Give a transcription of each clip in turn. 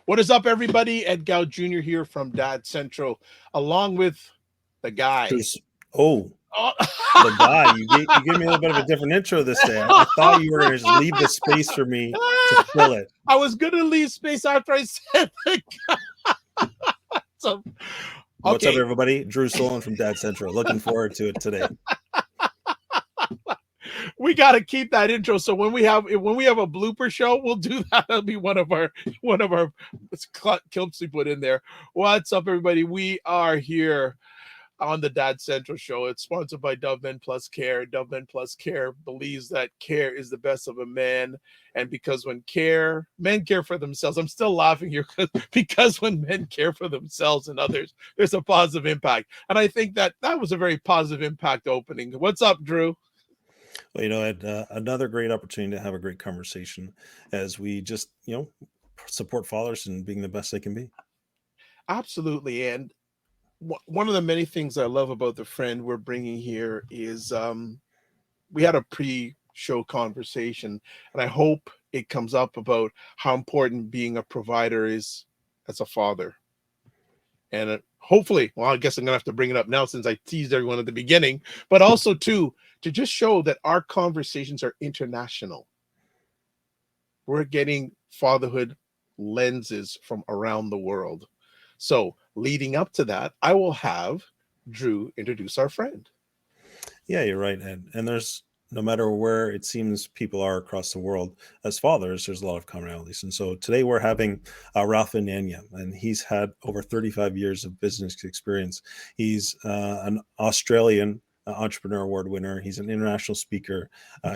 What is up, everybody? Ed Gow Jr. here from Dad Central, along with the guy. Just, oh, Oh. the guy. You gave me a little bit of a different intro this day. I thought you were going to just leave the space for me to fill it. I was going to leave space after I said the guy. So, What's up, okay. everybody? Drew Solon from Dad Central. Looking forward to it today. We got to keep that intro. So when we have a blooper show, we'll do that. That'll be one of our clips we put in there. What's up, everybody? We are here on the Dad Central show. It's sponsored by Dove Men Plus Care. Dove Men Plus Care believes that care is the best of a man. And because when men care for themselves, I'm still laughing here because when men care for themselves and others, there's a positive impact. And I think that was a very positive impact opening. What's up, Drew? Well, Ed, another great opportunity to have a great conversation as we just, support fathers and being the best they can be. Absolutely. And one of the many things I love about the friend we're bringing here is we had a pre-show conversation, and I hope it comes up about how important being a provider is as a father. And hopefully, well, I guess I'm going to have to bring it up now since I teased everyone at the beginning, but also to just show that our conversations are international. We're getting fatherhood lenses from around the world. So leading up to that, I will have Drew introduce our friend. Yeah, you're right, Ed. And there's, no matter where it seems people are across the world, as fathers, there's a lot of commonalities. And so today we're having Ralph Anania, and he's had over 35 years of business experience. He's an Australian Entrepreneur Award winner. He's an international speaker.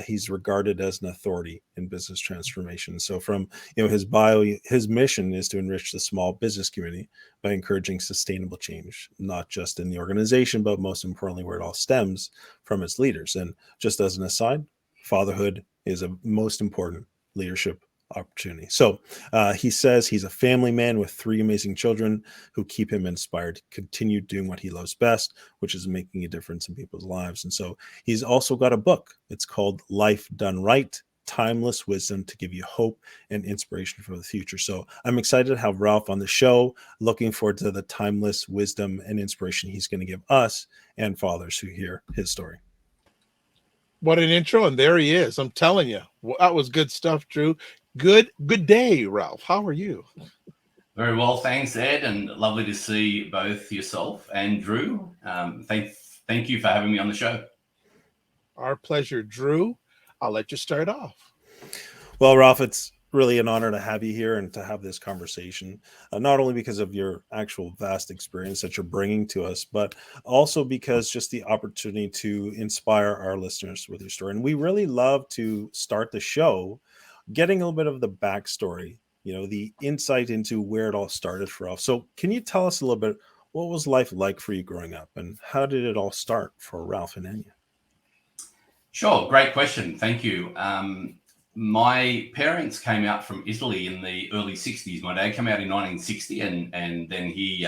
He's regarded as an authority in business transformation. So from his bio, his mission is to enrich the small business community by encouraging sustainable change, not just in the organization, but most importantly, where it all stems from its leaders. And just as an aside, fatherhood is a most important leadership opportunity. So he says he's a family man with 3 amazing children who keep him inspired to continue doing what he loves best, which is making a difference in people's lives. And so he's also got a book. It's called Life Done Right: Timeless Wisdom to Give You Hope and Inspiration for the Future. So I'm excited to have Ralph on the show. Looking forward to the timeless wisdom and inspiration he's going to give us and fathers who hear his story. What an intro, and there he is. I'm telling you, that was good stuff, Drew. Good day, Ralph. How are you? Very well, thanks, Ed, and lovely to see both yourself and Drew. Thank you for having me on the show. Our pleasure, Drew. I'll let you start off. Well, Ralph, it's really an honor to have you here and to have this conversation, not only because of your actual vast experience that you're bringing to us, but also because just the opportunity to inspire our listeners with your story. And we really love to start the show getting a little bit of the backstory, the insight into where it all started for Ralph. So can you tell us a little bit, what was life like for you growing up, and how did it all start for Ralph and Anania? Sure, great question. Thank you. My parents came out from Italy in the early 60s. My dad came out in 1960, and then he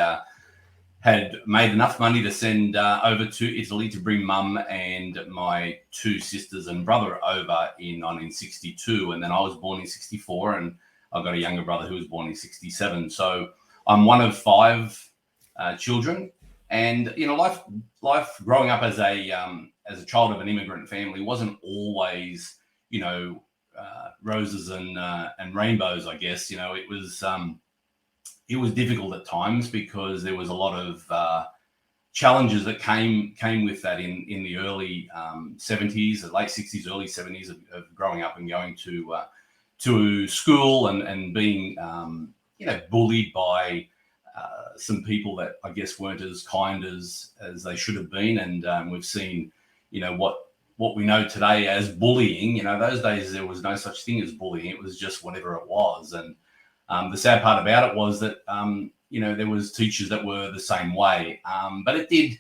had made enough money to send over to Italy to bring mum and my 2 sisters and brother over in 1962. And then I was born in 64, and I've got a younger brother who was born in 67. So I'm one of 5 children. And, life growing up as a child of an immigrant family wasn't always, roses and rainbows, I guess. It was difficult at times because there was a lot of challenges that came with that in the early 70s, the late 60s, early 70s of growing up and going to school and being bullied by some people that I guess weren't as kind as they should have been. And we've seen what we know today as bullying. Those days there was no such thing as bullying. It was just whatever it was. And the sad part about it was that, there was teachers that were the same way. But it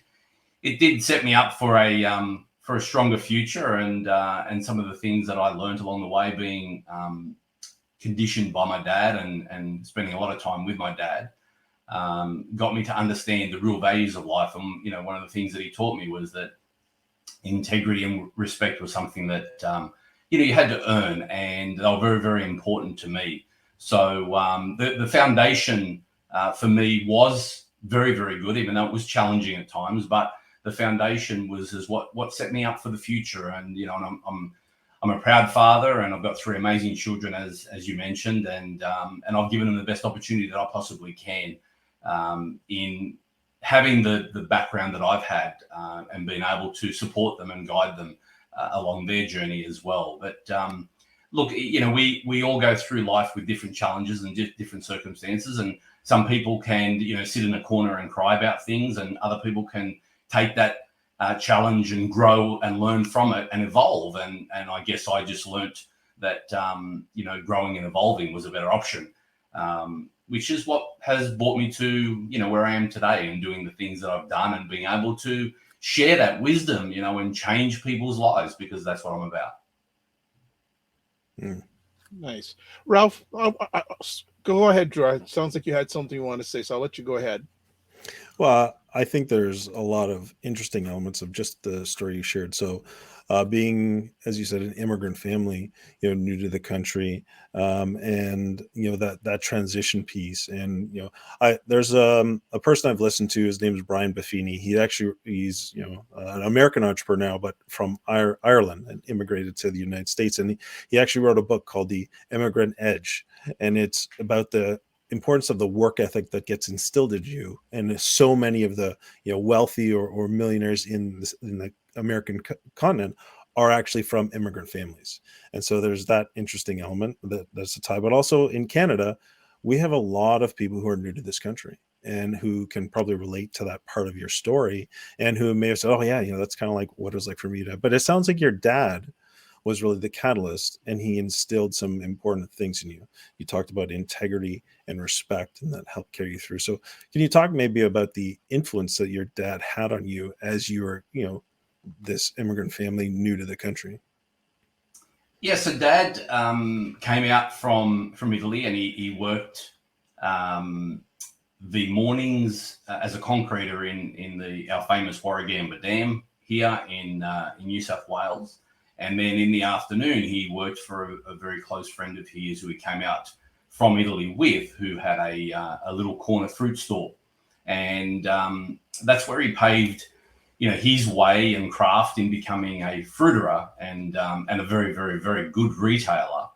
did set me up for a stronger future, and some of the things that I learned along the way, being conditioned by my dad and spending a lot of time with my dad, got me to understand the real values of life. And, one of the things that he taught me was that integrity and respect was something that, you had to earn, and they were very, very important to me. So the foundation for me was very, very good, even though it was challenging at times. But the foundation is what set me up for the future. And I'm a proud father, and I've got 3 amazing children, as you mentioned, and I've given them the best opportunity that I possibly can in having the background that I've had and being able to support them and guide them along their journey as well. But look, we all go through life with different challenges and different circumstances, and some people can sit in a corner and cry about things, and other people can take that challenge and grow and learn from it and evolve. And I guess I just learnt that growing and evolving was a better option, which is what has brought me to where I am today and doing the things that I've done and being able to share that wisdom, and change people's lives, because that's what I'm about. Nice. Ralph, go ahead, Drew. It sounds like you had something you want to say, so I'll let you go ahead. Well, I think there's a lot of interesting elements of just the story you shared. So, being, as you said, an immigrant family, new to the country, and that transition piece, and there's a person I've listened to. His name is Brian Buffini. He's an American entrepreneur now, but from Ireland, and immigrated to the United States, and he actually wrote a book called The Immigrant Edge, and it's about the importance of the work ethic that gets instilled in you. And so many of the wealthy or millionaires in the American continent are actually from immigrant families. And so there's that interesting element that's a tie. But also in Canada, we have a lot of people who are new to this country and who can probably relate to that part of your story, and who may have said, oh yeah, that's kind of like what it was like for me to. But it sounds like your dad was really the catalyst, and he instilled some important things in you. You talked about integrity and respect, and that helped carry you through. So can you talk maybe about the influence that your dad had on you as you were, this immigrant family new to the country? Yeah, so Dad came out from Italy, and he worked the mornings as a concreter in our famous Warragamba Dam here in New South Wales. And then in the afternoon, he worked for a very close friend of his who he came out from Italy with, who had a little corner fruit store. And that's where he paved, his way and craft in becoming a fruiterer and a very, very, very good retailer,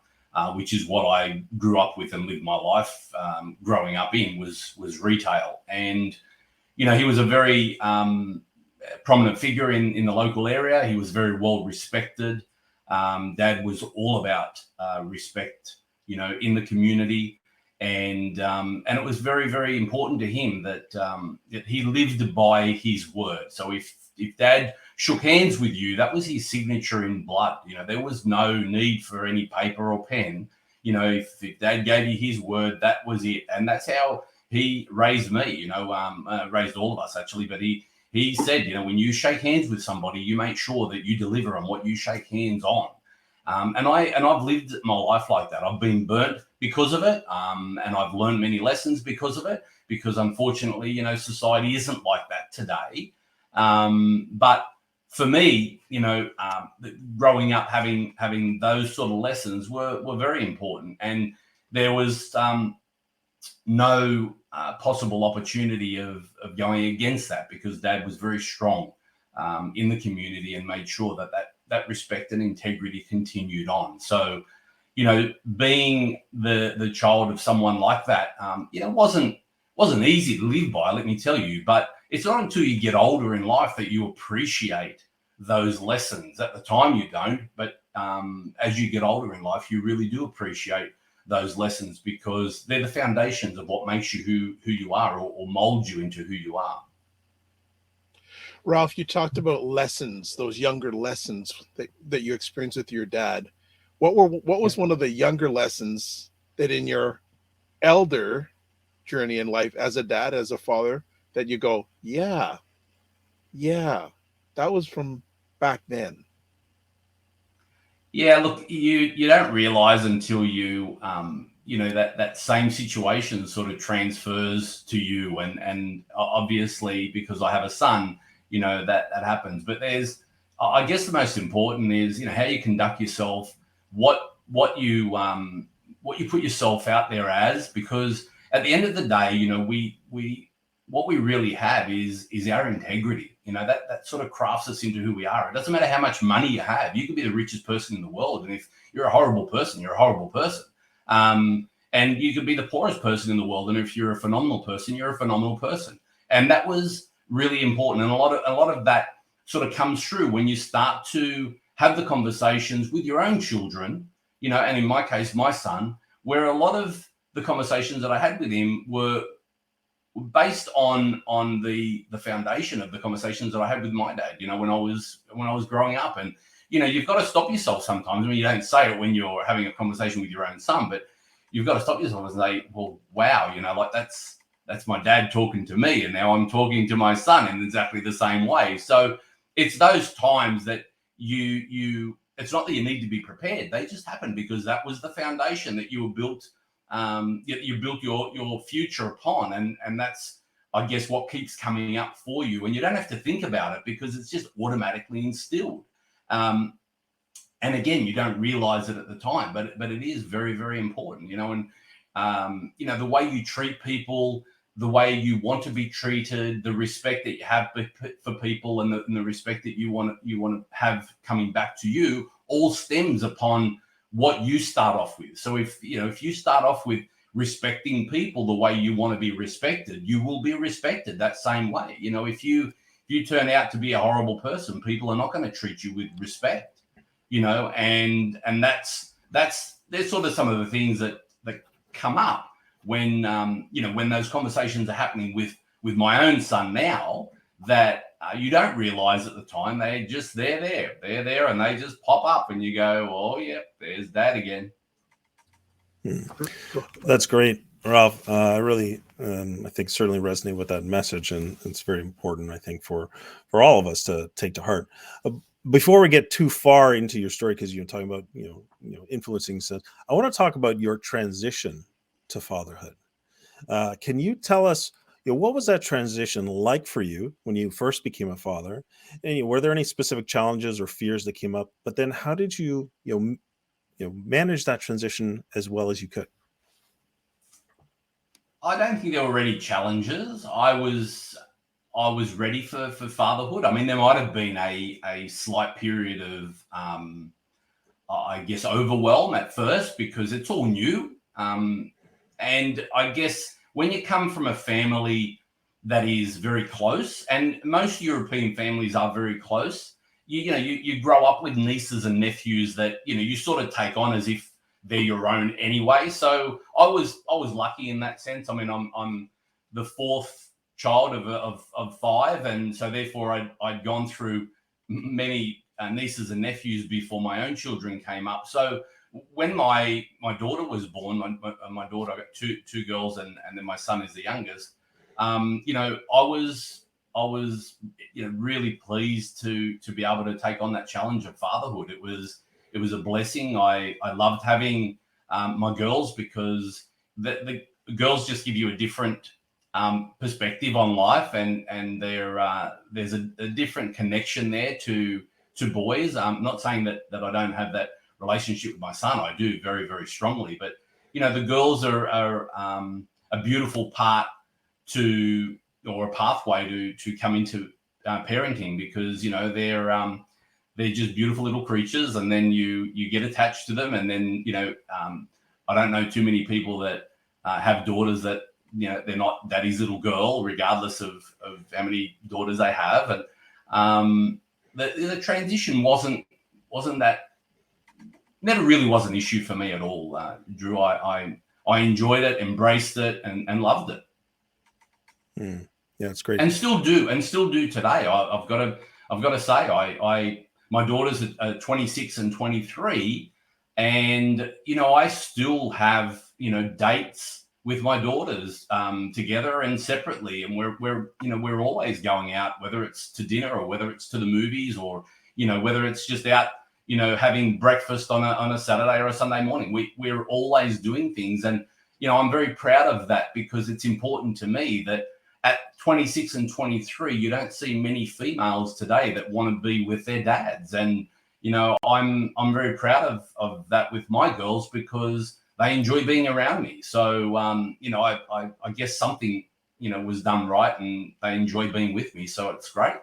which is what I grew up with and lived my life growing up in was retail. And, he was a very prominent figure in the local area. He was very well respected. Dad was all about respect, in the community, and it was very, very important to him that he lived by his word. So if Dad shook hands with you, that was his signature in blood. There was no need for any paper or pen. If Dad gave you his word, that was it, and that's how he raised me. Raised all of us actually, but he said, when you shake hands with somebody, you make sure that you deliver on what you shake hands on. And I've lived my life like that. I've been burnt because of it, and I've learned many lessons because of it. Because unfortunately, society isn't like that today. But for me, growing up having those sort of lessons were very important, and there was no possible opportunity of going against that, because Dad was very strong in the community and made sure that respect and integrity continued on. So, being the child of someone like that, wasn't easy to live by, let me tell you. But it's not until you get older in life that you appreciate those lessons. At the time you don't, but as you get older in life, you really do appreciate those lessons, because they're the foundations of what makes you who you are, or molds you into who you are. Ralph, you talked about lessons, those younger lessons that you experienced with your dad. What was one of the younger lessons that in your elder journey in life as a dad, as a father, that you go, yeah, that was from back then? Yeah, look, you don't realize until you that same situation sort of transfers to you, and obviously because I have a son, that happens. But I guess the most important is how you conduct yourself, what you what you put yourself out there as, because at the end of the day, you know, what we really have is our integrity. You know, that sort of crafts us into who we are. It doesn't matter how much money you have. You can be the richest person in the world, and if you're a horrible person, you're a horrible person. And you could be the poorest person in the world, and if you're a phenomenal person, you're a phenomenal person. And that was really important. And a lot of that sort of comes through when you start to have the conversations with your own children, you know, and in my case, my son, where a lot of the conversations that I had with him were based on the foundation of the conversations that I had with my dad, you know, when I was growing up. And, you know, you've got to stop yourself sometimes. I mean, you don't say it when you're having a conversation with your own son, but you've got to stop yourself and say, well, wow, you know, like that's my dad talking to me, and now I'm talking to my son in exactly the same way. So it's those times that you it's not that you need to be prepared. They just happen because that was the foundation that you were built. You built your future upon, and that's, I guess, what keeps coming up for you, and you don't have to think about it because it's just automatically instilled. And again, you don't realize it at the time, but it is very, very important, you know. And you know, the way you treat people, the way you want to be treated, the respect that you have for people, and the respect that you want to have coming back to you, all stems upon what you start off with. So if you start off with respecting people the way you want to be respected, you will be respected that same way. You know, if you turn out to be a horrible person, people are not going to treat you with respect, you know, and there's sort of some of the things that come up when when those conversations are happening with my own son now, that you don't realize at the time. They're there, and they just pop up, and you go, oh yeah, there's Dad again. That's great, Ralph. I really, I think, certainly resonate with that message, and it's very important, I think, for all of us to take to heart. Before we get too far into your story, because you're talking about influencing stuff, I want to talk about your transition to fatherhood. Can you tell us, what was that transition like for you when you first became a father? And were there any specific challenges or fears that came up? But then, how did you manage that transition as well as you could? I don't think there were any challenges. I was ready for fatherhood. I mean, there might have been a slight period of, I guess, overwhelm at first because it's all new. And I guess when you come from a family that is very close, and most European families are very close, you grow up with nieces and nephews that, you sort of take on as if they're your own anyway. So I was lucky in that sense. I mean, I'm the fourth child of five, and so therefore I'd gone through many nieces and nephews before my own children came up. So when my daughter was born, my daughter, I got two girls, and then my son is the youngest. I was really pleased to be able to take on that challenge of fatherhood. It was a blessing. I loved having my girls because the girls just give you a different perspective on life, and there's a different connection there to boys. I'm not saying that I don't have that relationship with my son. I do very, very strongly, but the girls are a beautiful part to, or a pathway to come into parenting, because they're just beautiful little creatures, and then you get attached to them, and then I don't know too many people that have daughters that they're not daddy's little girl, regardless of how many daughters they have. And the transition wasn't that, never really was an issue for me at all, Drew. I enjoyed it, embraced it, and loved it. Yeah, it's great. And still do today. I've got to say, my daughters are 26 and 23, and I still have dates with my daughters together and separately, and we're always going out, whether it's to dinner or whether it's to the movies, or whether it's just out having breakfast on a Saturday or a Sunday morning. We're always doing things, and I'm very proud of that, because it's important to me that at 26 and 23, you don't see many females today that want to be with their dads. And I'm very proud of that with my girls, because they enjoy being around me. So, I guess something, was done right, and they enjoy being with me. So it's great.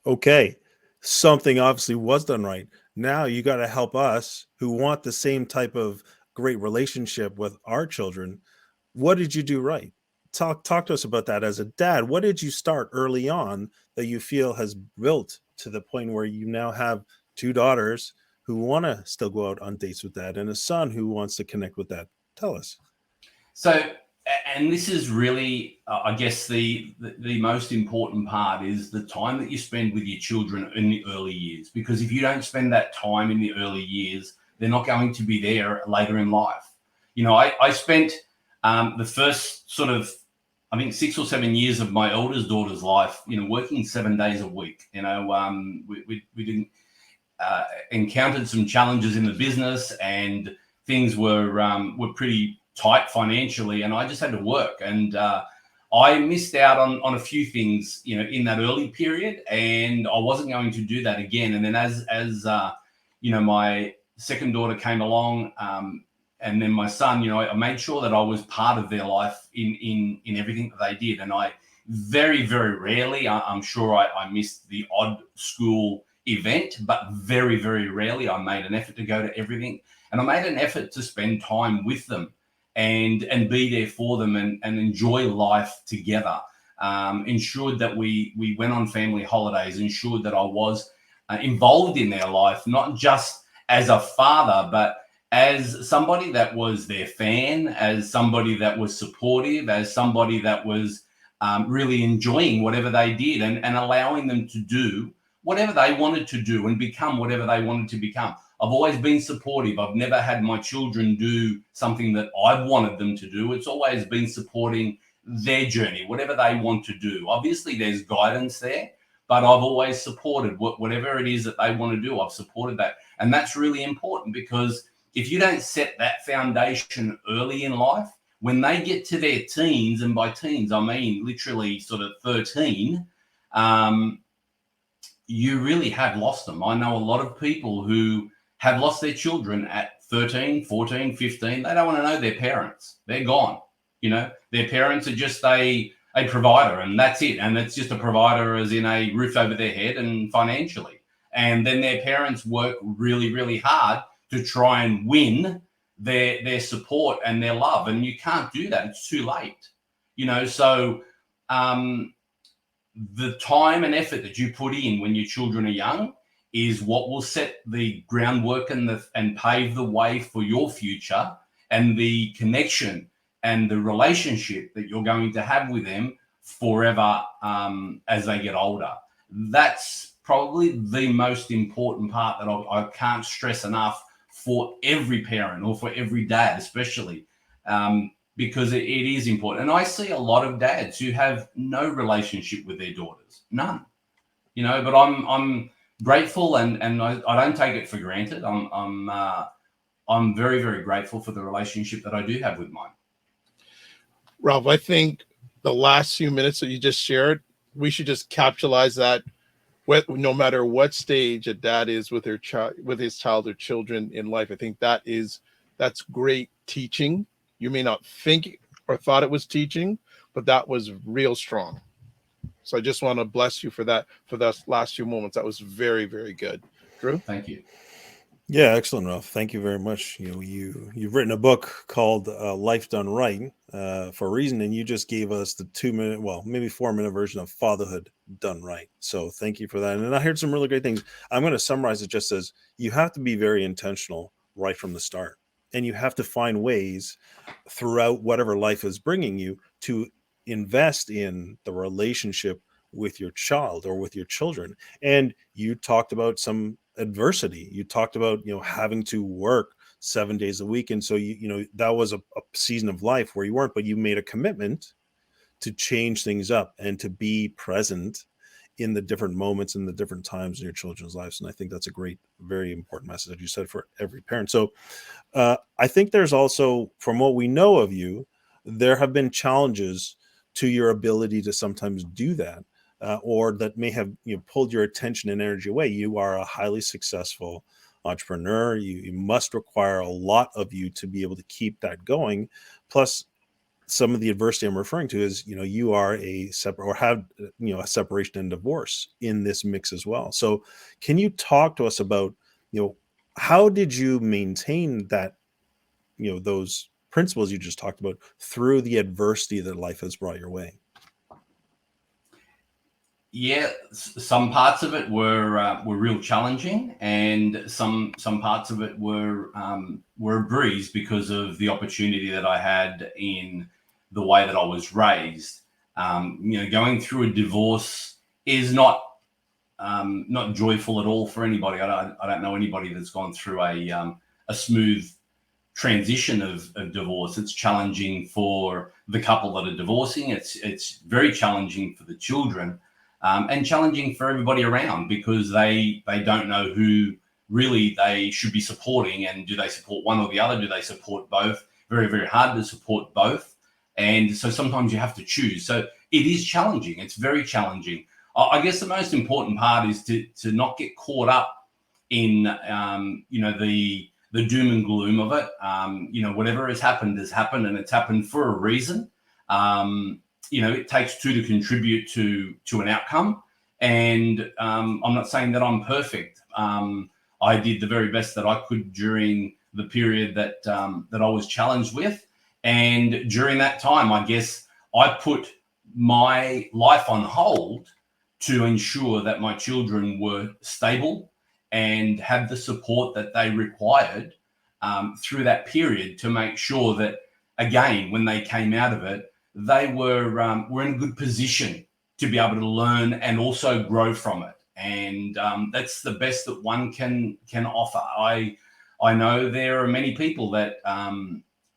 Okay. Something obviously was done right. Now you got to help us who want the same type of great relationship with our children. What did you do right? Talk to us about that as a dad. What did you start early on that you feel has built to the point where you now have two daughters who want to still go out on dates with dad and a son who wants to connect with dad? Tell us. So, and this is really, I guess, the most important part is the time that you spend with your children in the early years. Because if you don't spend that time in the early years, they're not going to be there later in life. I spent the first sort of, I think, 6 or 7 years of my eldest daughter's life, working 7 days a week. We didn't encountered some challenges in the business, and things were pretty tight financially, and I just had to work. And I missed out on a few things, in that early period, and I wasn't going to do that again. And then as my second daughter came along, and then my son, I made sure that I was part of their life in everything that they did. And I very, very rarely, I'm sure I missed the odd school event, but very, very rarely I made an effort to go to everything. And I made an effort to spend time with them and be there for them, and enjoy life together. Ensured that we went on family holidays, ensured that I was involved in their life, not just as a father, but as somebody that was their fan, as somebody that was supportive, as somebody that was really enjoying whatever they did, and allowing them to do whatever they wanted to do and become whatever they wanted to become. I've always been supportive. I've never had my children do something that I've wanted them to do. It's always been supporting their journey, whatever they want to do. Obviously, there's guidance there, but I've always supported whatever it is that they want to do. I've supported that. And that's really important, because if you don't set that foundation early in life, when they get to their teens, and by teens, I mean literally sort of 13, you really have lost them. I know a lot of people who have lost their children at 13, 14, 15. They don't want to know their parents. They're gone. Their parents are just a provider, and that's it. And it's just a provider as in a roof over their head and financially. And then their parents work really, really hard to try and win their support and their love. And you can't do that. It's too late. So the time and effort that you put in when your children are young is what will set the groundwork and pave the way for your future, and the connection and the relationship that you're going to have with them forever as they get older. That's probably the most important part that I can't stress enough for every parent, or for every dad especially, because it is important. And I see a lot of dads who have no relationship with their daughters, none. But I'm grateful, and I don't take it for granted. I'm very, very grateful for the relationship that I do have with mine. Ralph, I think the last few minutes that you just shared, we should just capitalize that. No matter what stage a dad is with his child or children in life, I think that's great teaching. You may not think or thought it was teaching, but that was real strong. So I just want to bless you for that, for those last few moments. That was very, very good. Drew? Thank you. Yeah, excellent, Ralph. Thank you very much. You've written a book called "Life Done Right" for a reason, and you just gave us the 2 minute, well, maybe 4 minute version of fatherhood done right. So thank you for that. And I heard some really great things. I'm going to summarize it just as you have to be very intentional right from the start, and you have to find ways throughout whatever life is bringing you to invest in the relationship with your child or with your children. And you talked about some adversity. You talked about having to work 7 days a week, and so that was a season of life where you weren't, but you made a commitment to change things up and to be present in the different moments and the different times in your children's lives. And I think that's a great, very important message that you said for every parent. So I think there's also, from what we know of you, there have been challenges to your ability to sometimes do that. Or that may have pulled your attention and energy away. You are a highly successful entrepreneur. You must require a lot of you to be able to keep that going. Plus, some of the adversity I'm referring to is, you are a separate or have, a separation and divorce in this mix as well. So can you talk to us about, how did you maintain that, those principles you just talked about through the adversity that life has brought your way? Yeah, some parts of it were real challenging, and some parts of it were a breeze because of the opportunity that I had in the way that I was raised. Going through a divorce is not joyful at all for anybody. I don't know anybody that's gone through a smooth transition of divorce. It's challenging for the couple that are divorcing. It's very challenging for the children, and challenging for everybody around, because they don't know who really they should be supporting, and do they support one or the other? Do they support both? Very, very hard to support both. And so sometimes you have to choose. So it is challenging. It's very challenging. I guess the most important part is to not get caught up in the doom and gloom of it. Whatever has happened, and it's happened for a reason. It takes two to contribute to an outcome. And I'm not saying that I'm perfect. I did the very best that I could during the period that I was challenged with. And during that time, I guess I put my life on hold to ensure that my children were stable and had the support that they required through that period, to make sure that, again, when they came out of it, they were in a good position to be able to learn and also grow from it. And that's the best that one can offer. I know there are many people that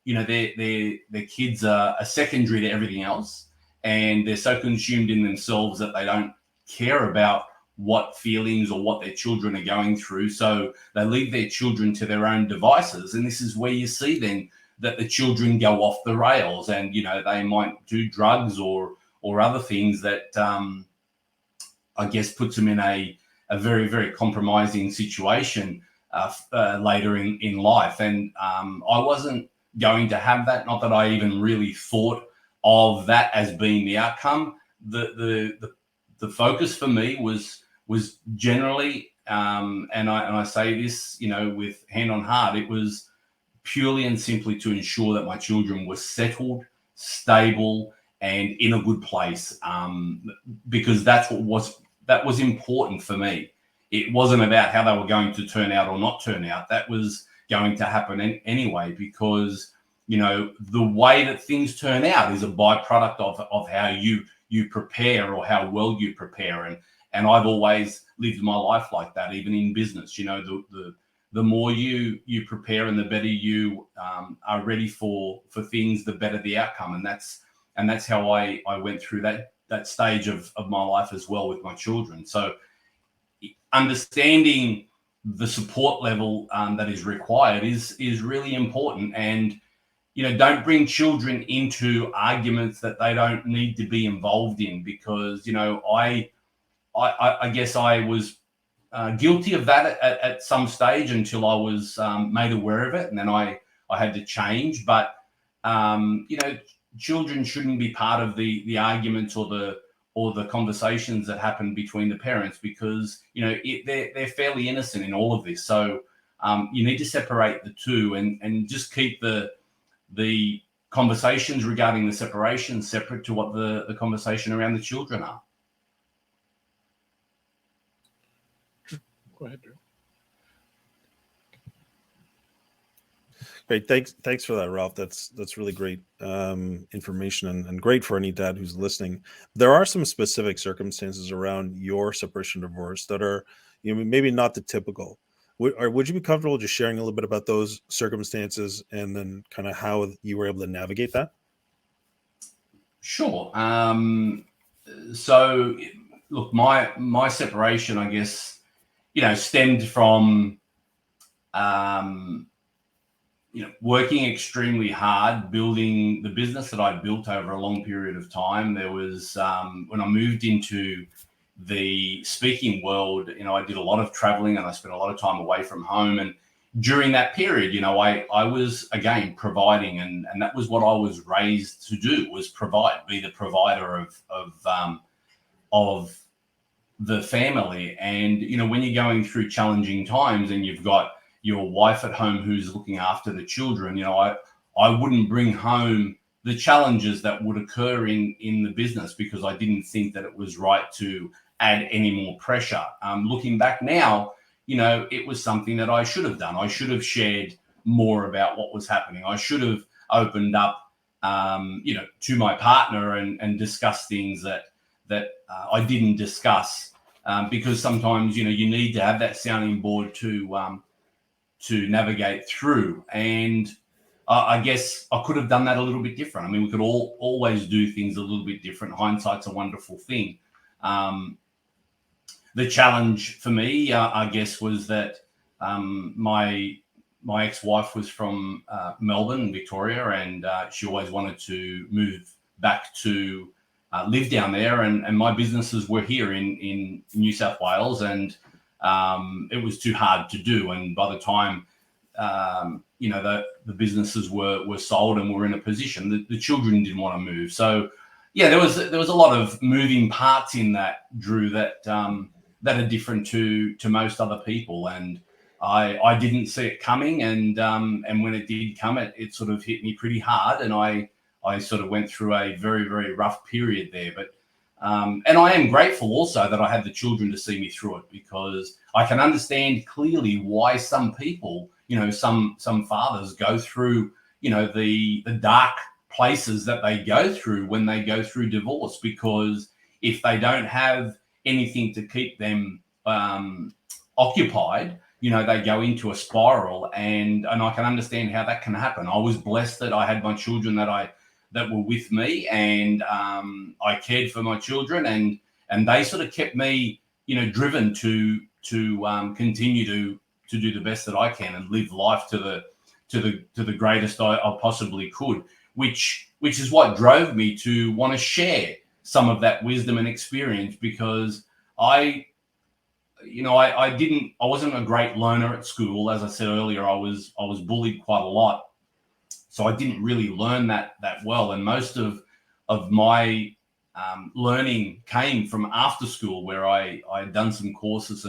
their kids are secondary to everything else, and they're so consumed in themselves that they don't care about what feelings or what their children are going through. So they leave their children to their own devices. And this is where you see then that the children go off the rails, and, they might do drugs or other things that I guess puts them in a very, very compromising situation later in life. And I wasn't going to have that. Not that I even really thought of that as being the outcome. The focus for me was generally, and I say this, with hand on heart, it was purely and simply to ensure that my children were settled, stable, and in a good place, because that was important for me. It wasn't about how they were going to turn out or not turn out. That was going to happen anyway, because the way that things turn out is a byproduct of how you prepare, or how well you prepare. And I've always lived my life like that, even in business. The more you prepare and the better you are ready for things, the better the outcome. And that's how I went through that stage of my life as well with my children. So understanding the support level that is required is really important. And don't bring children into arguments that they don't need to be involved in, because I guess I was guilty of that at some stage, until I was made aware of it, and then I had to change. But children shouldn't be part of the arguments or the conversations that happen between the parents, because they're fairly innocent in all of this. So you need to separate the two, and just keep the conversations regarding the separation separate to what the conversation around the children are. Go ahead, Drew. Great. Thanks for that, Ralph. That's really great information, and great for any dad who's listening. There are some specific circumstances around your separation divorce that are, maybe not the typical. Would you be comfortable just sharing a little bit about those circumstances, and then kind of how you were able to navigate that? Sure. So, look, my separation, I guess, stemmed from working extremely hard, building the business that I built over a long period of time. There was when I moved into the speaking world, I did a lot of traveling and I spent a lot of time away from home. And during that period, I was, again, providing, and that was what I was raised to do, was provide, be the provider of the family. And, when you're going through challenging times and you've got your wife at home who's looking after the children, I wouldn't bring home the challenges that would occur in the business, because I didn't think that it was right to add any more pressure. Looking back now, it was something that I should have done. I should have shared more about what was happening. I should have opened up, to my partner and discussed things that I didn't discuss, because sometimes, you need to have that sounding board to navigate through. And I guess I could have done that a little bit different. I mean, we could always do things a little bit different. Hindsight's a wonderful thing. The challenge for me, I guess, was that my ex-wife was from Melbourne, Victoria, and she always wanted to move back to live down there. And my businesses were here in New South Wales, and it was too hard to do. And by the time the businesses were sold and were in a position, the children didn't want to move. So yeah, there was a lot of moving parts in that, Drew, that are different to most other people. And I didn't see it coming, and when it did come, it sort of hit me pretty hard, and I sort of went through a very, very rough period there. But and I am grateful also that I had the children to see me through it, because I can understand clearly why some people, some fathers go through, the dark places that they go through when they go through divorce, because if they don't have anything to keep them occupied, they go into a spiral, and I can understand how that can happen. I was blessed that I had my children that were with me, and I cared for my children, and they sort of kept me, driven to continue to do the best that I can and live life to the greatest I possibly could, which is what drove me to want to share some of that wisdom and experience, because I wasn't a great learner at school. As I said earlier, I was bullied quite a lot. So I didn't really learn that well. And most of my learning came from after school, where I had done some courses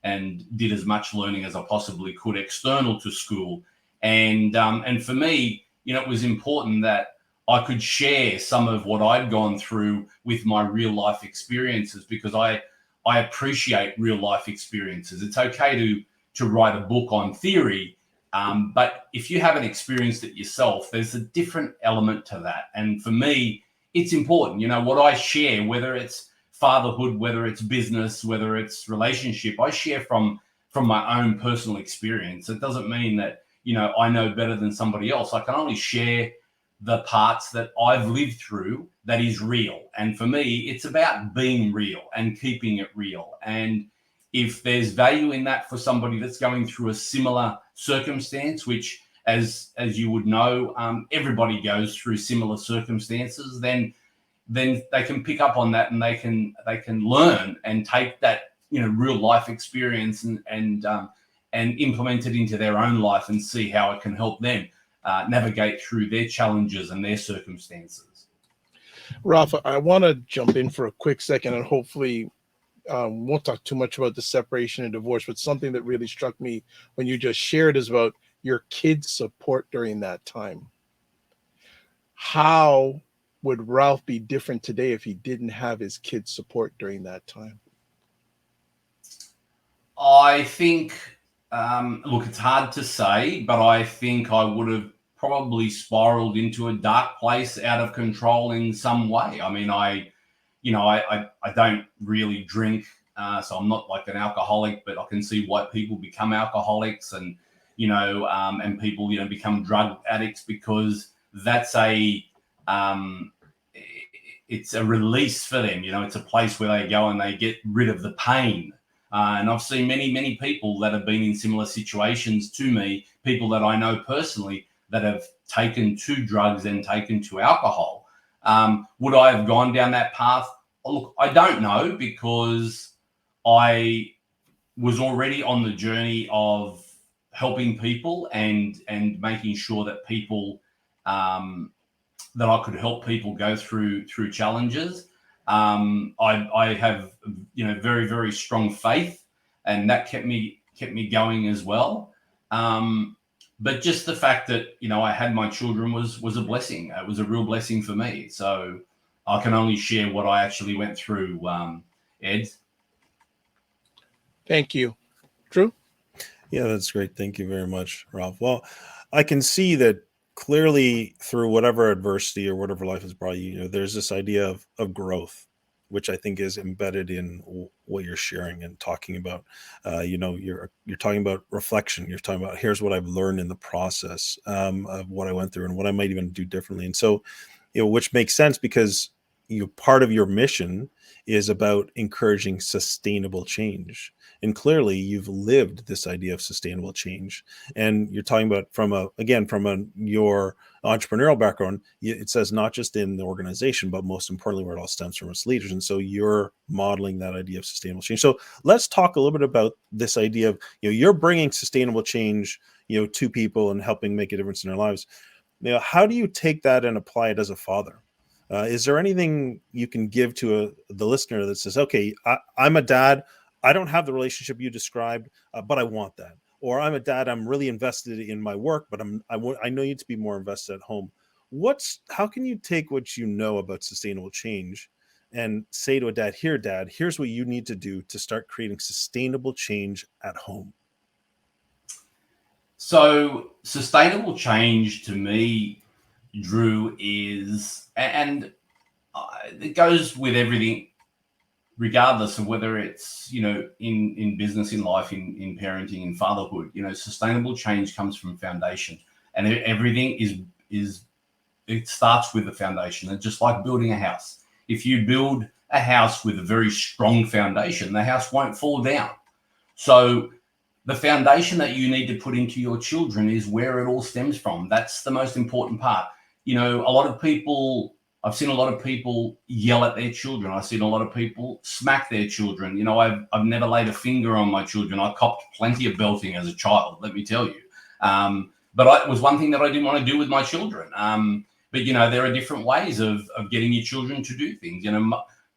and did as much learning as I possibly could external to school. And for me, it was important that I could share some of what I'd gone through with my real life experiences, because I appreciate real life experiences. It's okay to write a book on theory, but if you haven't experienced it yourself, there's a different element to that. And for me, it's important. What I share, whether it's fatherhood, whether it's business, whether it's relationship, I share from my own personal experience. It doesn't mean that, I know better than somebody else. I can only share the parts that I've lived through that is real. And for me, it's about being real and keeping it real. And if there's value in that for somebody that's going through a similar circumstance, which as you would know, everybody goes through similar circumstances, then they can pick up on that, and they can learn and take that, real life experience and implement it into their own life and see how it can help them navigate through their challenges and their circumstances. Ralph, I want to jump in for a quick second, and hopefully won't talk too much about the separation and divorce, but something that really struck me when you just shared is about your kids' support during that time. How would Ralph be different today if he didn't have his kids' support during that time? I think, look, it's hard to say, but I think I would have probably spiraled into a dark place, out of control in some way. I mean, I don't really drink, so I'm not like an alcoholic, but I can see why people become alcoholics, and and people become drug addicts, because that's it's a release for them. It's a place where they go and they get rid of the pain. And I've seen many people that have been in similar situations to me, people that I know personally that have taken to drugs and taken to alcohol. Would I have gone down that path? look, I don't know, because I was already on the journey of helping people and making sure that people that I could help people go through challenges. I have, very, very strong faith, and that kept me going as well. But just the fact that I had my children was a blessing. It was a real blessing for me. So I can only share what I actually went through, Ed. Thank you. Drew? Yeah, that's great. Thank you very much, Ralph. Well, I can see that clearly through whatever adversity or whatever life has brought you, there's this idea of growth, which I think is embedded in what you're sharing and talking about. You're talking about reflection. You're talking about, here's what I've learned in the process of what I went through and what I might even do differently. And so, which makes sense because part of your mission is about encouraging sustainable change. And clearly you've lived this idea of sustainable change. And you're talking about your entrepreneurial background, it says not just in the organization, but most importantly, where it all stems from its leaders. And so you're modeling that idea of sustainable change. So let's talk a little bit about this idea of, you're bringing sustainable change, to people and helping make a difference in their lives. How do you take that and apply it as a father? Is there anything you can give to the listener that says, okay, I'm a dad, I don't have the relationship you described, but I want that. Or I'm a dad, I'm really invested in my work, but I know you to be more invested at home. How can you take what you know about sustainable change and say to a dad, here's what you need to do to start creating sustainable change at home? So sustainable change to me, Drew, is, and it goes with everything, regardless of whether it's in business, in life, in parenting, in fatherhood. Sustainable change comes from foundation, and everything it starts with the foundation. And just like building a house, if you build a house with a very strong foundation, the house won't fall down. So the foundation that you need to put into your children is where it all stems from. That's the most important part. I've seen a lot of people yell at their children. I've seen a lot of people smack their children. I've never laid a finger on my children. I copped plenty of belting as a child, let me tell you. But it was one thing that I didn't want to do with my children. But there are different ways of getting your children to do things.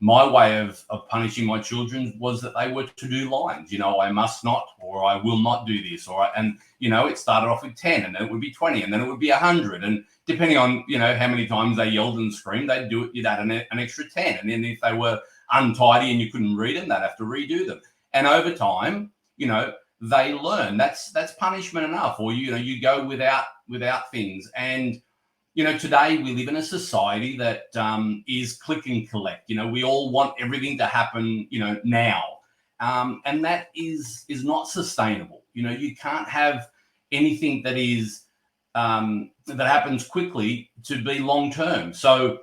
My way of punishing my children was that they were to do lines. I must not, or I will not do this, it started off with 10, and then it would be 20, and then it would be 100, and depending on how many times they yelled and screamed, they'd do it. You'd add an extra 10, and then if they were untidy and you couldn't read them, they'd have to redo them. And over time, they learn. That's punishment enough, or you go without things. And today we live in a society that is click and collect. We all want everything to happen, now. And that is not sustainable. You can't have anything that is that happens quickly to be long term. So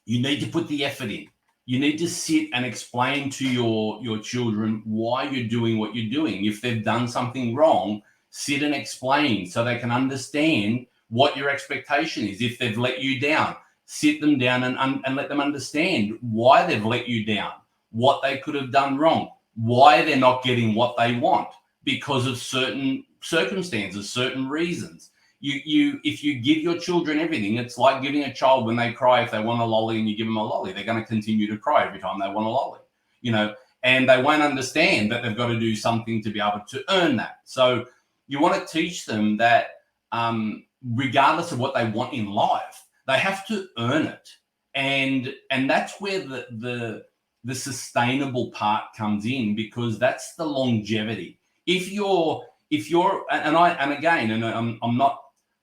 you need to put the effort in. You need to sit and explain to your children why you're doing what you're doing. If they've done something wrong, sit and explain so they can understand what your expectation is. If they've let you down, sit them down and let them understand why they've let you down, what they could have done wrong, why they're not getting what they want because of certain circumstances, certain reasons. If you give your children everything, it's like giving a child when they cry, if they want a lolly and you give them a lolly, they're going to continue to cry every time they want a lolly, and they won't understand that they've got to do something to be able to earn that. So you want to teach them that regardless of what they want in life, they have to earn it. And that's where the sustainable part comes in, because that's the longevity. If you're I'm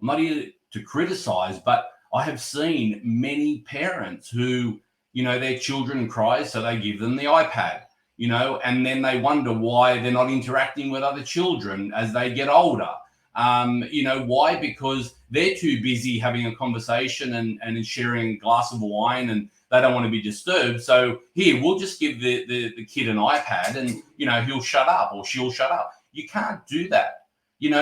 not here to criticize, but I have seen many parents who, their children cry, so they give them the iPad, and then they wonder why they're not interacting with other children as they get older. Why? Because they're too busy having a conversation and sharing a glass of wine, and they don't want to be disturbed. So here, we'll just give the kid an iPad and, he'll shut up or she'll shut up. You can't do that,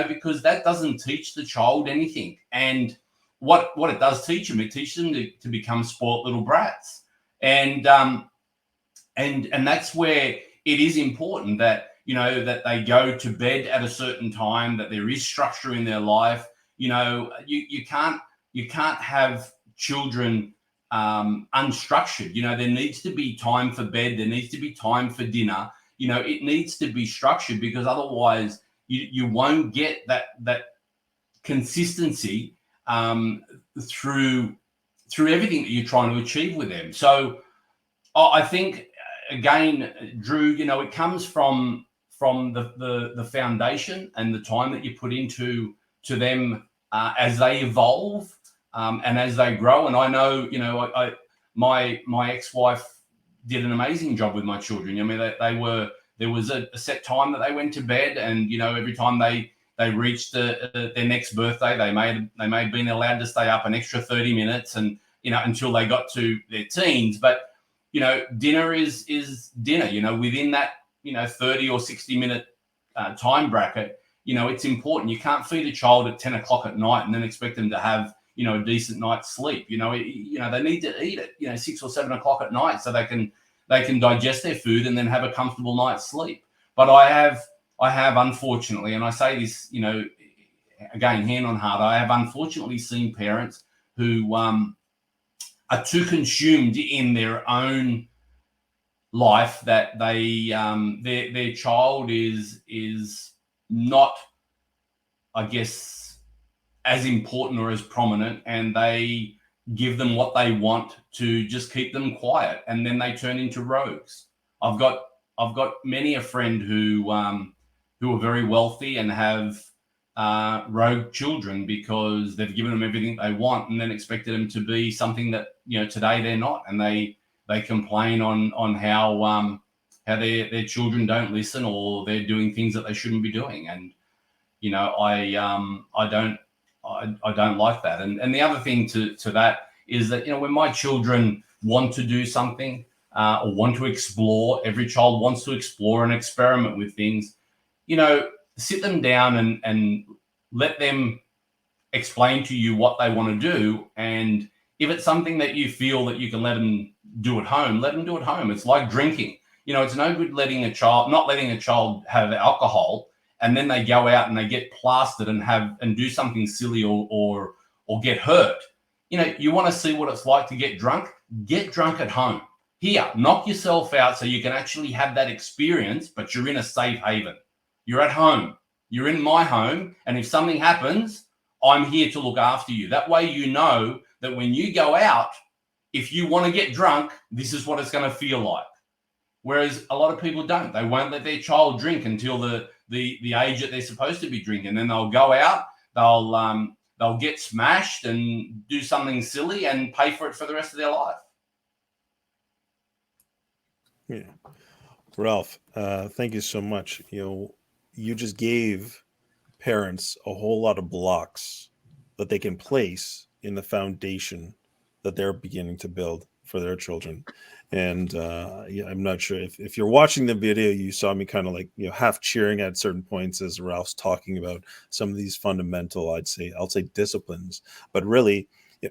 because that doesn't teach the child anything. And what it does teach them, it teaches them to become spoilt little brats. And And that's where it is important that, that they go to bed at a certain time, that there is structure in their life. You can't have children unstructured. There needs to be time for bed, there needs to be time for dinner. It needs to be structured, because otherwise you won't get that consistency through everything that you're trying to achieve with them. So I think, again, Drew, it comes from the foundation and the time that you put into them as they evolve and as they grow. And I know, my ex-wife did an amazing job with my children. I mean, there was a set time that they went to bed, and every time they reached their next birthday, they may have been allowed to stay up an extra 30 minutes, and until they got to their teens. But dinner is dinner. Within that 30 or 60 minute time bracket, it's important. You can't feed a child at 10 o'clock at night and then expect them to have a decent night's sleep. They need to eat at 6 or 7 o'clock at night so they can digest their food and then have a comfortable night's sleep. But I have unfortunately, and I say this again, hand on heart, I have unfortunately seen parents who are too consumed in their own life that they their child is not, I guess, as important or as prominent, and they give them what they want to just keep them quiet, and then they turn into rogues. I've got many a friend who are very wealthy and have rogue children because they've given them everything they want and then expected them to be something that today they're not, and they complain on how their children don't listen, or they're doing things that they shouldn't be doing. And I don't like that. And the other thing to that is that when my children want to do something or want to explore, every child wants to explore and experiment with things. Sit them down and let them explain to you what they want to do. And if it's something that you feel that you can let them do at home, let them do at home. It's like drinking. It's no good not letting a child have alcohol, and then they go out and they get plastered and do something silly or get hurt. You want to see what it's like to get drunk? Get drunk at home. Here, knock yourself out so you can actually have that experience, but you're in a safe haven. You're at home. You're in my home. And if something happens, I'm here to look after you. That way you know that when you go out, if you want to get drunk, this is what it's going to feel like. Whereas a lot of people don't. They won't let their child drink until the age that they're supposed to be drinking. Then they'll go out, they'll get smashed and do something silly and pay for it for the rest of their life. Yeah. Ralph, thank you so much. You just gave parents a whole lot of blocks that they can place in the foundation that they're beginning to build for their children. And I'm not sure if you're watching the video, you saw me kind of like, half cheering at certain points as Ralph's talking about some of these fundamental, I'll say disciplines. But really,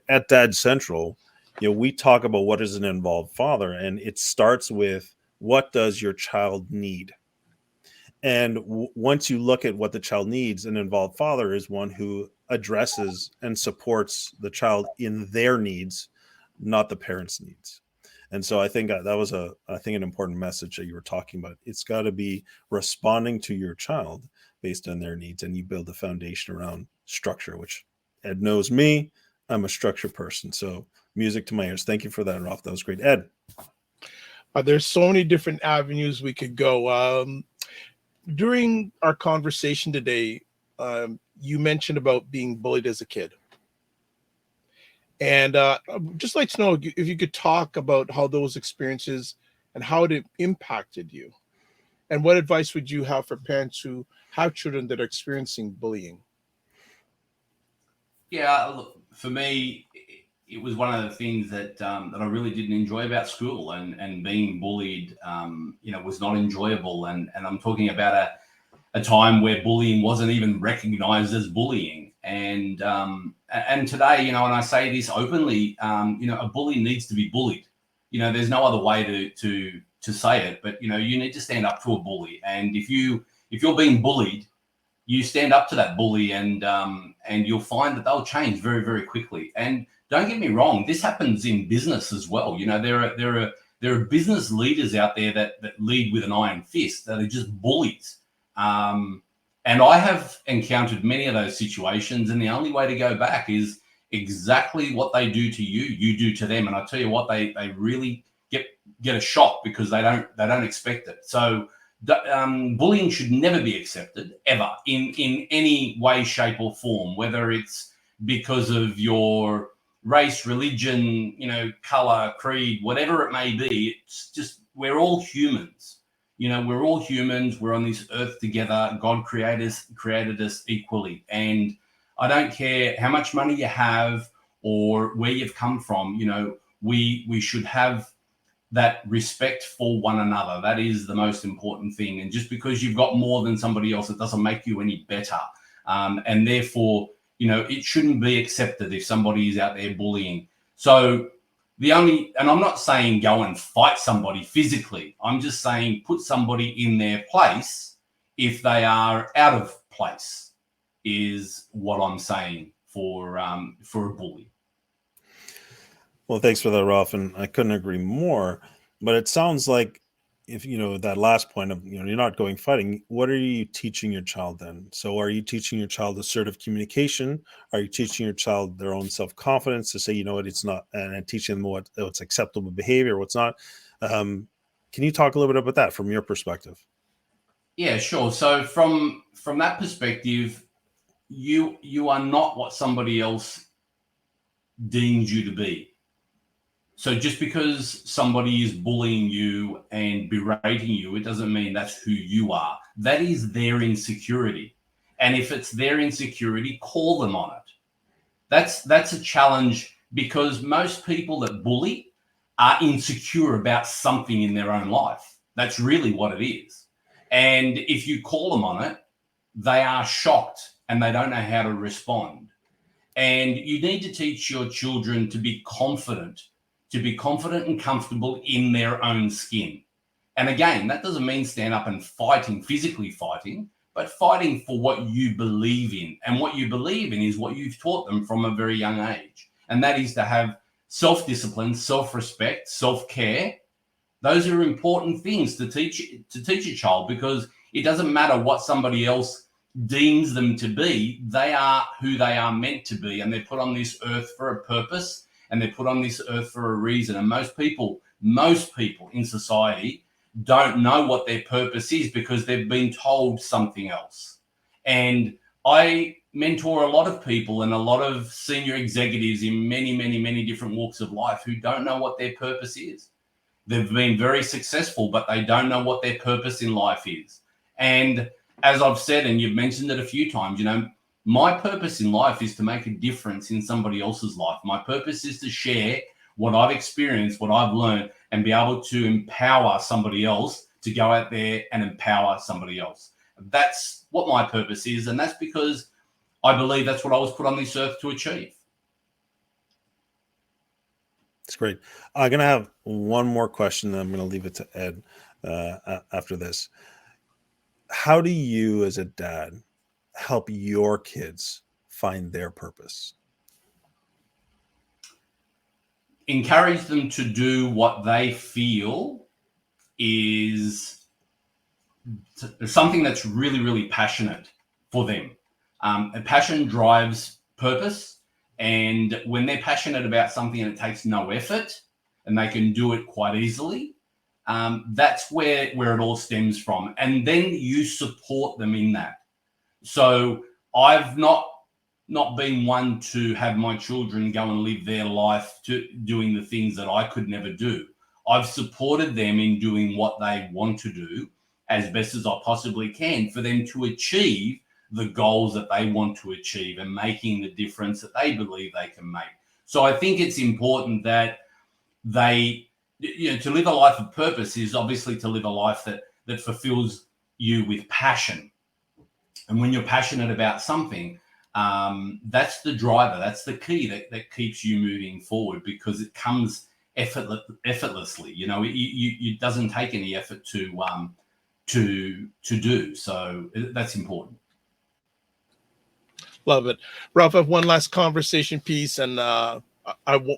at Dad Central, we talk about what is an involved father, and it starts with, what does your child need? And once you look at what the child needs, an involved father is one who addresses and supports the child in their needs, not the parents' needs. And so I think that was an important message that you were talking about. It's got to be responding to your child based on their needs, and you build the foundation around structure, which Ed knows me. I'm a structure person. So music to my ears. Thank you for that, Ralph. That was great. Ed. There's so many different avenues we could go. During our conversation today, you mentioned about being bullied as a kid. And I'd just like to know if you could talk about how those experiences and how it impacted you. And what advice would you have for parents who have children that are experiencing bullying? Yeah, look, for me, it was one of the things that I really didn't enjoy about school, and being bullied, was not enjoyable. And I'm talking about a time where bullying wasn't even recognized as bullying. And today, and I say this openly, a bully needs to be bullied. There's no other way to to say it, but you need to stand up to a bully. And if you're being bullied, you stand up to that bully, and you'll find that they'll change very, very quickly. And don't get me wrong, this happens in business as well. There are business leaders out there that lead with an iron fist, that are just bullies. And I have encountered many of those situations, and the only way to go back is exactly what they do to you, you do to them. And I tell you what, they really get a shock, because they don't expect it. So bullying should never be accepted, ever, in any way, shape, or form, whether it's because of your race, religion, color, creed, whatever it may be. It's just, we're all humans. We're all humans. We're on this earth together. God created us equally. And I don't care how much money you have or where you've come from. We should have that respect for one another. That is the most important thing. And just because you've got more than somebody else, it doesn't make you any better. And therefore, it shouldn't be accepted if somebody is out there bullying. So and I'm not saying go and fight somebody physically. I'm just saying put somebody in their place if they are out of place, is what I'm saying for a bully. Well, thanks for that, Ralph, and I couldn't agree more. But it sounds like, if that last point of you're not going fighting, what are you teaching your child then? So are you teaching your child assertive communication? Are you teaching your child their own self-confidence to say, it's not, and teaching them what's acceptable behavior, what's not? Can you talk a little bit about that from your perspective? Yeah, sure. So from that perspective, you are not what somebody else deems you to be. So just because somebody is bullying you and berating you, it doesn't mean that's who you are. That is their insecurity. And if it's their insecurity, call them on it. That's a challenge, because most people that bully are insecure about something in their own life. That's really what it is. And if you call them on it, they are shocked and they don't know how to respond. And you need to teach your children to be confident and comfortable in their own skin. And again, that doesn't mean stand up and physically fighting, but fighting for what you believe in. And what you believe in is what you've taught them from a very young age. And that is to have self-discipline, self-respect, self-care. Those are important things to teach a child, because it doesn't matter what somebody else deems them to be. They are who they are meant to be, and they're put on this earth for a purpose. And they're put on this earth for a reason. And most people in society don't know what their purpose is, because they've been told something else. And I mentor a lot of people and a lot of senior executives in many, many, many different walks of life who don't know what their purpose is. They've been very successful, but they don't know what their purpose in life is. And as I've said, and you've mentioned it a few times, my purpose in life is to make a difference in somebody else's life. My purpose is to share what I've experienced, what I've learned, and be able to empower somebody else to go out there and empower somebody else. That's what my purpose is. And that's because I believe that's what I was put on this earth to achieve. That's great. I'm going to have one more question, and I'm going to leave it to Ed after this. How do you, as a dad, help your kids find their purpose? Encourage them to do what they feel is something that's really, really passionate for them. And passion drives purpose. And when they're passionate about something and it takes no effort and they can do it quite easily, that's where it all stems from. And then you support them in that. So I've not been one to have my children go and live their life to doing the things that I could never do. I've supported them in doing what they want to do as best as I possibly can for them to achieve the goals that they want to achieve and making the difference that they believe they can make. So I think it's important that they, to live a life of purpose is obviously to live a life that fulfills you with passion. And when you're passionate about something, that's the driver, that's the key that keeps you moving forward, because it comes effortlessly. You know, it doesn't take any effort to do. So that's important. Love it. Ralph, I have one last conversation piece, and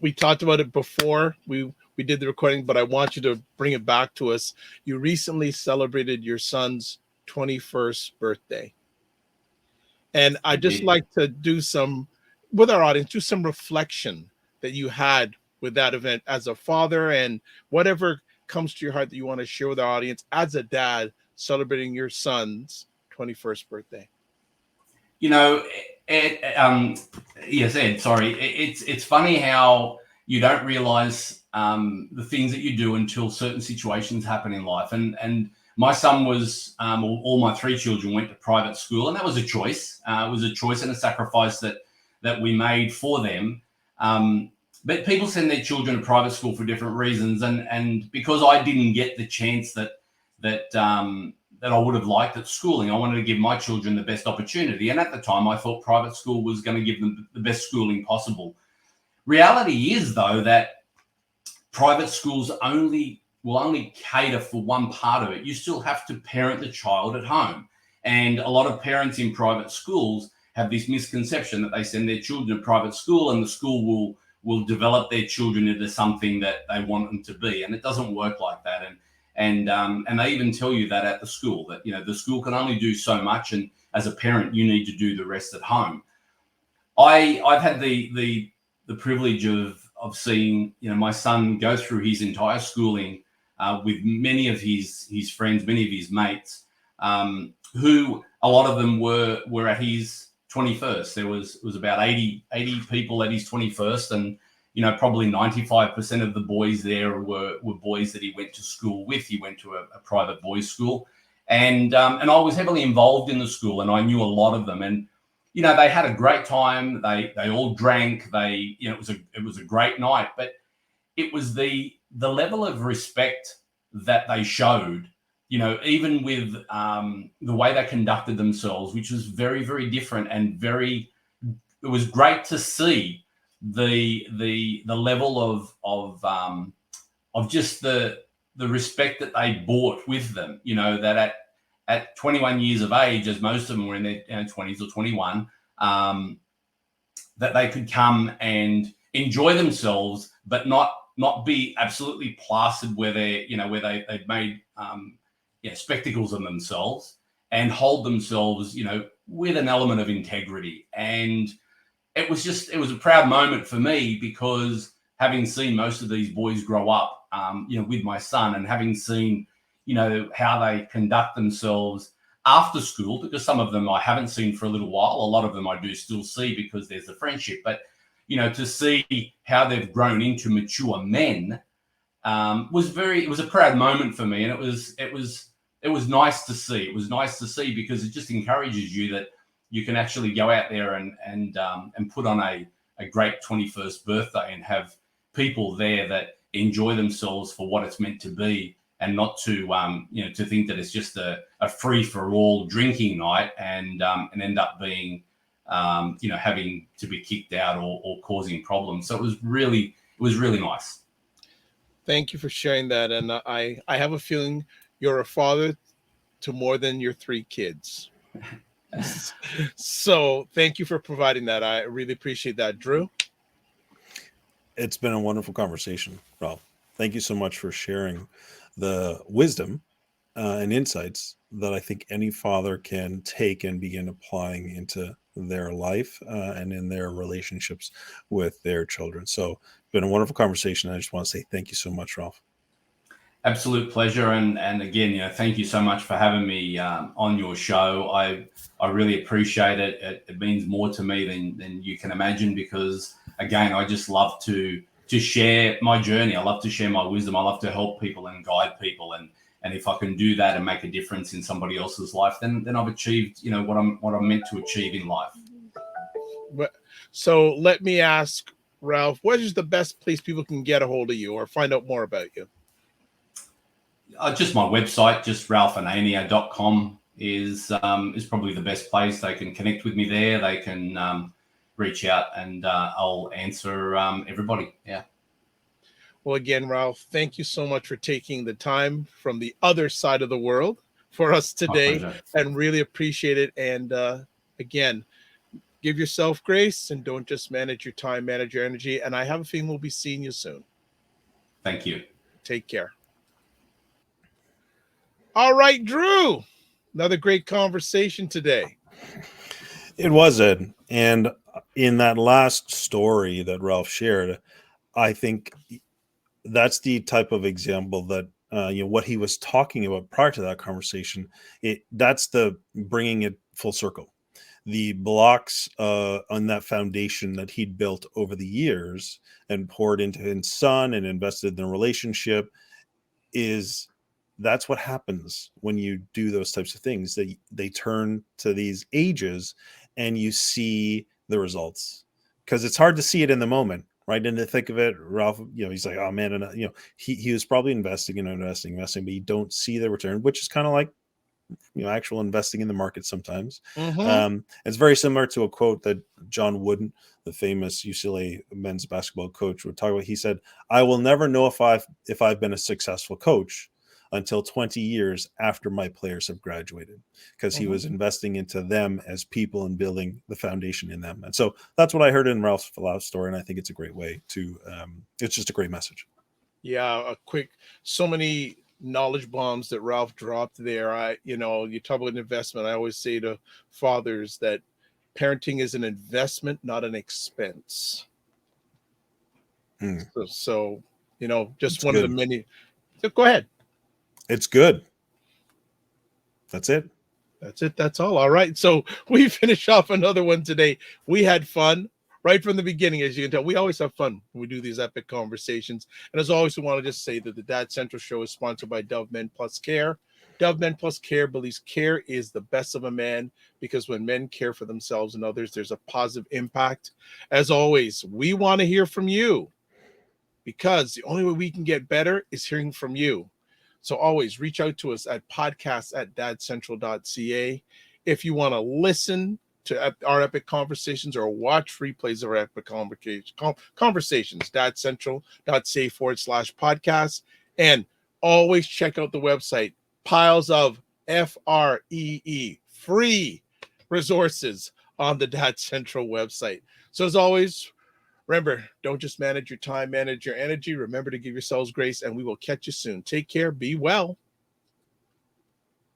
we talked about it before we did the recording, but I want you to bring it back to us. You recently celebrated your son's 21st birthday. And I just like to do some, with our audience, do some reflection that you had with that event as a father, and whatever comes to your heart that you want to share with our audience as a dad celebrating your son's 21st birthday. You know, yes, Ed, sorry. It's funny how you don't realize the things that you do until certain situations happen in life. And my son was, all my three children went to private school, and that was a choice. It was a choice and a sacrifice that we made for them. But people send their children to private school for different reasons, and because I didn't get the chance that I would have liked at schooling, I wanted to give my children the best opportunity. And at the time, I thought private school was going to give them the best schooling possible. Reality is, though, that private schools will only cater for one part of it. You still have to parent the child at home. And a lot of parents in private schools have this misconception that they send their children to private school and the school will develop their children into something that they want them to be. And it doesn't work like that. And they even tell you that at the school, that, you know, the school can only do so much, and as a parent, you need to do the rest at home. I've had the privilege of seeing, you know, my son go through his entire schooling with many of his friends, many of his mates, who a lot of them were at his 21st. There was about 80 people at his 21st, and you know, probably 95% of the boys there were boys that he went to school with. He went to a private boys' school, and I was heavily involved in the school, and I knew a lot of them. And you know, they had a great time. They all drank. You know, it was a great night. But it was the level of respect that they showed. You know, even with the way they conducted themselves, which was very, very different, and it was great to see the level of just the respect that they brought with them. You know, that at 21 years of age, as most of them were in their 20s or 21, that they could come and enjoy themselves, but not be absolutely plastered where they've made spectacles of themselves, and hold themselves, you know, with an element of integrity. And it was a proud moment for me, because having seen most of these boys grow up, you know, with my son, and having seen, you know, how they conduct themselves after school, because some of them I haven't seen for a little while. A lot of them I do still see because there's the friendship. But, you know, to see how they've grown into mature men was a proud moment for me. And it was nice to see. It was nice to see, because it just encourages you that you can actually go out there and put on a great 21st birthday and have people there that enjoy themselves for what it's meant to be, and not to to think that it's just a free for all drinking night and end up being having to be kicked out or causing problems. So it was really nice. Thank you for sharing that. And I have a feeling you're a father to more than your three kids. So thank you for providing that. I really appreciate that. Drew? It's been a wonderful conversation, Ralph. Thank you so much for sharing the wisdom and insights that I think any father can take and begin applying into their life and in their relationships with their children. So it's been a wonderful conversation. I just want to say thank you so much, Ralph. Absolute pleasure. And again, you know, thank you so much for having me on your show. I really appreciate it. It means more to me than you can imagine, because again, I just love to share my journey. I love to share my wisdom. I love to help people and guide people. And if I can do that and make a difference in somebody else's life, then I've achieved, you know, what I'm meant to achieve in life. So let me ask, Ralph, what is the best place people can get a hold of you or find out more about you? Just my website, just ralphanania.com is probably the best place. They can connect with me there. They can reach out, and I'll answer everybody. Yeah. Well, again, Ralph, thank you so much for taking the time from the other side of the world for us My today, pleasure. and really appreciate it. And again, give yourself grace and don't just manage your time, manage your energy. And I have a feeling we'll be seeing you soon. Thank you. Take care. All right, Drew. Another great conversation today. It was, Ed. And in that last story that Ralph shared, I think that's the type of example that what he was talking about prior to that conversation. That's the bringing it full circle. The blocks on that foundation that he'd built over the years and poured into his son and invested in the relationship is that's what happens when you do those types of things. They turn to these ages and you see the results, because it's hard to see it in the moment, right? And to think of it, Ralph, he's like, oh man, and he was probably investing and investing, but you don't see the return, which is kind of like actual investing in the market sometimes. Mm-hmm. It's very similar to a quote that John Wooden, the famous UCLA men's basketball coach, would talk about. He said, I will never know if I've been a successful coach until 20 years after my players have graduated, because he Mm-hmm. was investing into them as people and building the foundation in them. And so that's what I heard in Ralph's story, and I think it's a great way to it's just a great message. Yeah, a quick, so many knowledge bombs that Ralph dropped there. You talk about investment. I always say to fathers that parenting is an investment, not an expense. Mm, So, just it's one of the good. many. So go ahead. It's good. That's it. That's it. That's all right. So we finish off another one today. We had fun right from the beginning, as you can tell. We always have fun when we do these epic conversations. And as always, we want to just say that the Dad Central Show is sponsored by Dove Men Plus Care. Dove Men Plus Care believes care is the best of a man, because when men care for themselves and others, there's a positive impact. As always, we want to hear from you, because the only way we can get better is hearing from you. So always reach out to us at podcasts@dadcentral.ca. If you want to listen to our epic conversations or watch replays of our epic conversations, dadcentral.ca/podcast. And always check out the website, piles of free resources on the Dad Central website. So as always, remember, don't just manage your time, manage your energy. Remember to give yourselves grace, and we will catch you soon. Take care. Be well.